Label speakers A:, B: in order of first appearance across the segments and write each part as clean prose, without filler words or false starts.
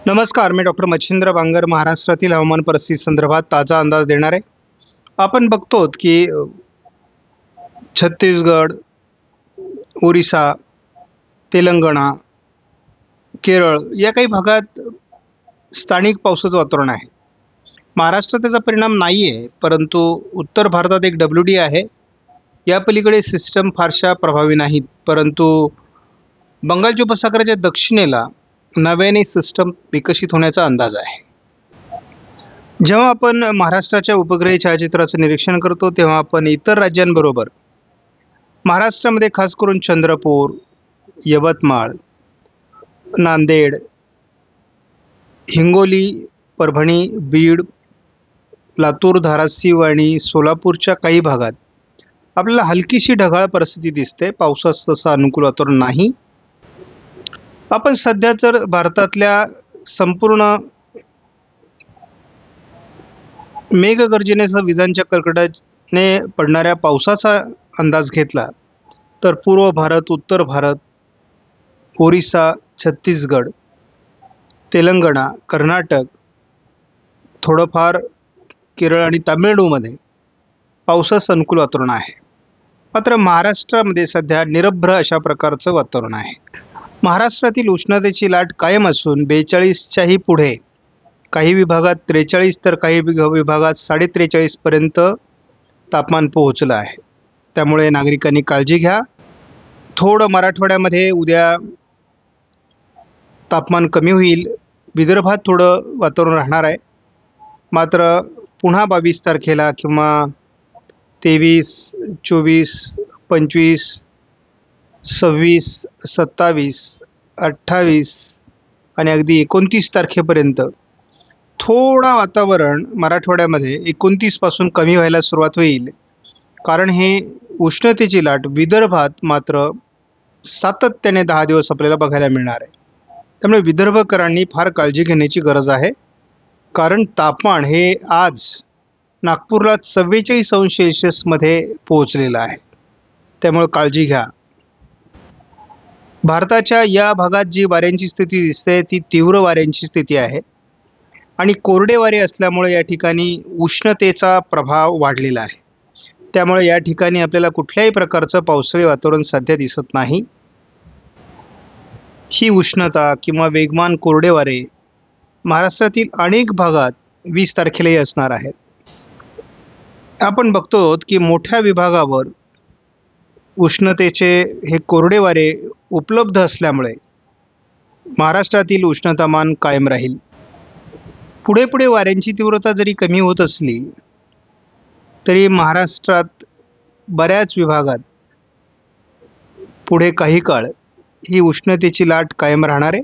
A: नमस्कार, मी डॉक्टर मच्छिंद्र बांगर महाराष्ट्रातील हवामान परिस्थिती संदर्भात ताजा अंदाज देणार आहे. आपण बघतो की छत्तीसगड, ओरिसा, तेलंगणा, केरळ या काही भागात स्थानिक पावसाचं वातावरण आहे. महाराष्ट्रात त्याचा परिणाम नाही आहे, परंतु उत्तर भारतात एक WD आहे. या पलीकडे सिस्टम फारशा प्रभावी नाहीत, परंतु बंगालच्या उपसागराच्या दक्षिणेला नव्याने सिस्टम विकसित होण्याचा अंदाज आहे. जेव्हा आपण महाराष्ट्राच्या उपग्रही छायाचित्राचं निरीक्षण करतो, तेव्हा आपण इतर राज्यांबरोबर महाराष्ट्रामध्ये खास करून चंद्रपूर, यवतमाळ, नांदेड, हिंगोली, परभणी, बीड, लातूर, धाराशिव आणि सोलापूरच्या काही भागात आपल्याला हलकीशी ढगाळ परिस्थिती दिसते. पावसाचं तसं अनुकूल वातावरण नाही. आपण सध्या जर भारतातल्या संपूर्ण मेघगर्जनेसह विजांच्या कडकडाटाने पडणाऱ्या पावसाचा अंदाज घेतला तर पूर्व भारत, उत्तर भारत, ओरिसा, छत्तीसगड, तेलंगणा, कर्नाटक, थोडंफार केरळ आणि तामिळनाडूमध्ये पावसाचं अनुकूल वातावरण आहे. मात्र महाराष्ट्रामध्ये सध्या निरभ्र अशा प्रकारचं वातावरण आहे. महाराष्ट्रातील उष्णतेची लाट कायम असून 42च्याही पुढे, काही विभागात 43 तर काही विभागात 43.5 पर्यंत तापमान पोहोचलं आहे. त्यामुळे नागरिकांनी काळजी घ्या. थोडं मराठवाड्यामध्ये उद्या तापमान कमी होईल. विदर्भात थोडं वातावरण राहणार आहे. मात्र पुन्हा 22 तारखेला किंवा 23, 24, 25, 26, 27, 28 आणि अगदी 29 तारखेपर्यंत थोडा वातावरण मराठवाड्यामध्ये 29 पासून कमी व्हायला सुरुवात होईल. कारण हे उष्णतेची लाट विदर्भात मात्र सातत्याने 10 दिवस आपल्याला बघायला मिळणार आहे. त्यामुळे विदर्भकरांनी फार काळजी घेण्याची गरज आहे. कारण तापमान हे आज नागपूरला 44°C पोहोचलेलं आहे. त्यामुळे काळजी घ्या. भारताच्या या भागात जी वाऱ्यांची स्थिती दिसते ती तीव्र वाऱ्यांची स्थिती आहे आणि कोरडे वारे असल्यामुळे या ठिकाणी उष्णतेचा प्रभाव वाढलेला आहे. त्यामुळे या ठिकाणी आपल्याला कुठल्याही प्रकारचं पावसाळी वातावरण सध्या दिसत नाही. ही उष्णता किंवा वेगवान कोरडे वारे महाराष्ट्रातील अनेक भागात 20 तारखेलाही असणार आहेत. आपण बघतो की मोठ्या विभागावर उष्णतेचे हे कोरडे वारे उपलब्ध असल्यामुळे महाराष्ट्रातील उष्णतामान कायम राहील. पुढे पुढे वाऱ्यांची तीव्रता जरी कमी होत असली तरी महाराष्ट्रात बऱ्याच विभागात पुढे काही काळ ही उष्णतेची लाट कायम राहणार आहे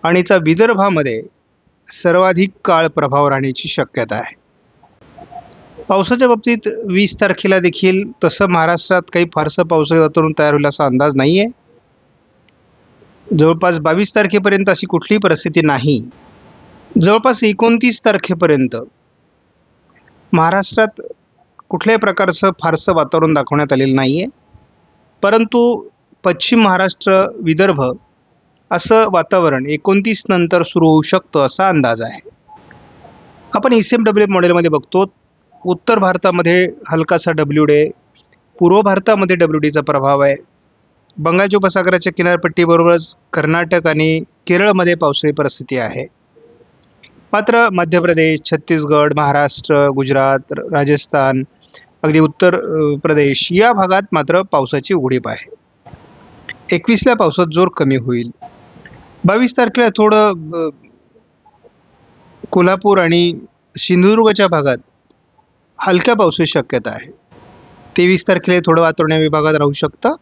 A: आणि याचा विदर्भामध्ये सर्वाधिक काळ प्रभाव राहण्याची शक्यता आहे. पावसाच्या बाबतीत 20 तारखेला देखील तसं महाराष्ट्रात काही फारसं पावसाळी वातावरण तयार होईल असा अंदाज नाही आहे. जवळपास 22 तारखेपर्यंत अशी कुठलीही परिस्थिती नाही. जवळपास 29 तारखेपर्यंत महाराष्ट्रात कुठल्याही प्रकारचं फारसं वातावरण दाखवण्यात आलेलं नाही आहे. परंतु पश्चिम महाराष्ट्र, विदर्भ असं वातावरण 29 नंतर सुरू होऊ शकतं असा अंदाज आहे. आपण ECMWF मॉडेलमध्ये बघतो उत्तर भारतामध्ये हलकासा WD, पूर्व भारतामध्ये WDचा प्रभाव आहे. बंगालच्या उपसागराच्या किनारपट्टीबरोबरच कर्नाटक आणि केरळमध्ये पावसाळी परिस्थिती आहे. मात्र मध्य प्रदेश, छत्तीसगड, महाराष्ट्र, गुजरात, राजस्थान, अगदी उत्तर प्रदेश या भागात मात्र पावसाची उघडीप आहे. 21ला पावसात जोर कमी होईल. 22 तारखेला थोडं कोल्हापूर आणि सिंधुदुर्गच्या भागात हलक्या पावसाची शक्यता आहे. 23 तारखेला थोडं वातावरण या विभागात राहू शकतं.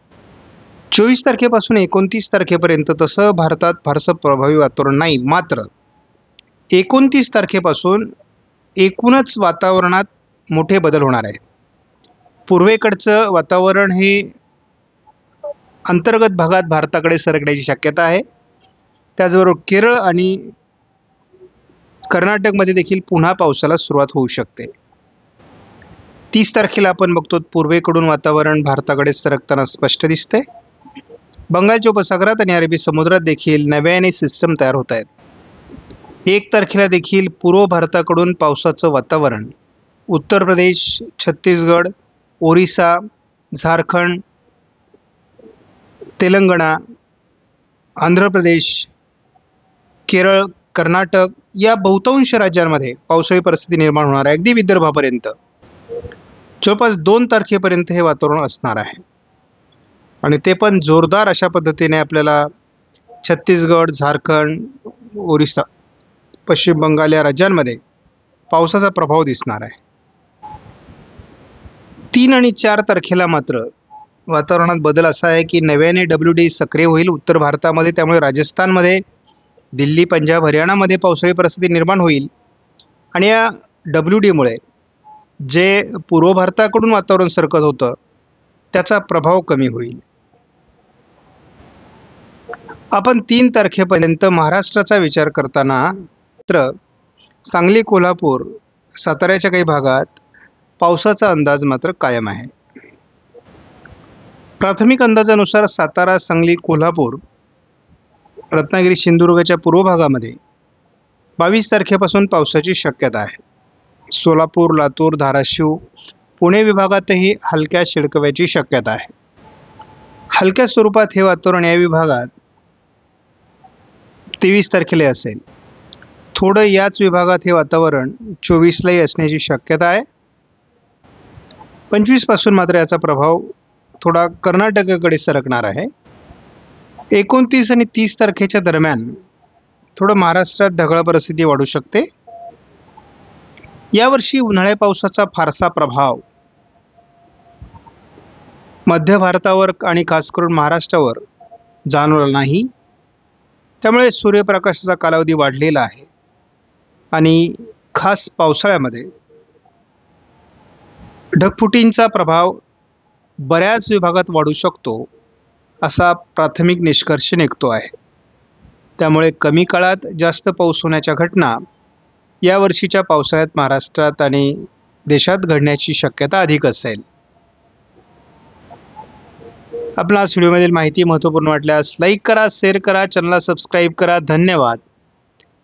A: 24 तारखेपासून 29 तारखेपर्यंत तसं भारतात फारसं प्रभावी वातावरण नाही. मात्र 29 तारखेपासून एकूणच वातावरणात मोठे बदल होणार आहे. पूर्वेकडचं वातावरण हे अंतर्गत भागात भारताकडे सरकण्याची शक्यता आहे. त्याचबरोबर केरळ आणि कर्नाटकमध्ये देखील पुन्हा पावसाला सुरुवात होऊ शकते. 30 तारखेला आपण बघतो पूर्वेकडून वातावरण भारताकडे सरकताना स्पष्ट दिसते. बंगालच्या उपसागरात आणि अरबी समुद्रात देखील नव्याने सिस्टम तयार होत आहेत. 1 तारखेला देखील पूर्व भारताकडून पावसाचं वातावरण. उत्तर प्रदेश, छत्तीसगड, ओरिसा, झारखंड, तेलंगणा, आंध्र प्रदेश, केरळ, कर्नाटक या बहुतांश राज्यांमध्ये पावसाळी परिस्थिती निर्माण होणार आहे. अगदी विदर्भापर्यंत जवळपास 2 तारखेपर्यंत हे वातावरण असणार आहे आणि ते पण जोरदार अशा पद्धतीने आपल्याला छत्तीसगड, झारखंड, ओरिसा, पश्चिम बंगाल या राज्यांमध्ये पावसाचा प्रभाव दिसणार आहे. 3 आणि 4 तारखेला मात्र वातावरणात बदल असा आहे की नव्याने WD सक्रिय होईल उत्तर भारतामध्ये. त्यामुळे राजस्थानमध्ये, दिल्ली, पंजाब, हरियाणामध्ये पावसाळी परिस्थिती निर्माण होईल आणि या WDमुळे जे पूर्व भारताकडून वातावरण सरकत होतं त्याचा प्रभाव कमी होईल. आपण 3 तारखेपर्यंत महाराष्ट्राचा विचार करताना मात्र सांगली, कोल्हापूर, साताऱ्याच्या काही भागात पावसाचा अंदाज मात्र कायम आहे. प्राथमिक अंदाजानुसार सातारा, सांगली, कोल्हापूर, रत्नागिरी, सिंधुदुर्गच्या पूर्व भागामध्ये 22 तारखेपासून पावसाची शक्यता आहे. सोलापूर, लातूर, धाराशिव, पुणे विभागातही हलक्या शिडकव्याची शक्यता आहे. हलक्या स्वरूपात हे वातावरण या विभागात 23 तारखेला असेल. थोडं याच विभागात हे वातावरण 24लाही असण्याची शक्यता आहे. 25 पासून मात्र याचा प्रभाव थोडा कर्नाटकाकडे सरकणार आहे. 29 आणि 30 तारखेच्या दरम्यान थोडं महाराष्ट्रात ढगाळ परिस्थिती वाढू शकते. यावर्षी उन्हाळ्या पावसाचा फारसा प्रभाव मध्य भारतावर आणि खास करून महाराष्ट्रावर जाणवला नाही. त्यामुळे सूर्यप्रकाशाचा कालावधी वाढलेला आहे आणि खास पावसाळ्यामध्ये ढगफुटींचा प्रभाव बऱ्याच विभागात वाढू शकतो असा प्राथमिक निष्कर्ष निघतो आहे. त्यामुळे कमी काळात जास्त पाऊस होण्याच्या घटना यावर्षीच्या पावसाळ्यात महाराष्ट्रात आणि देशात घडण्याची शक्यता अधिक असेल. आपणास व्हिडिओमधील माहिती महत्त्वपूर्ण वाटल्यास लाईक करा, शेअर करा, चॅनलला सबस्क्राईब करा. धन्यवाद.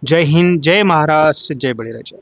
A: जय हिंद, जय महाराष्ट्र, जय बळीराजा.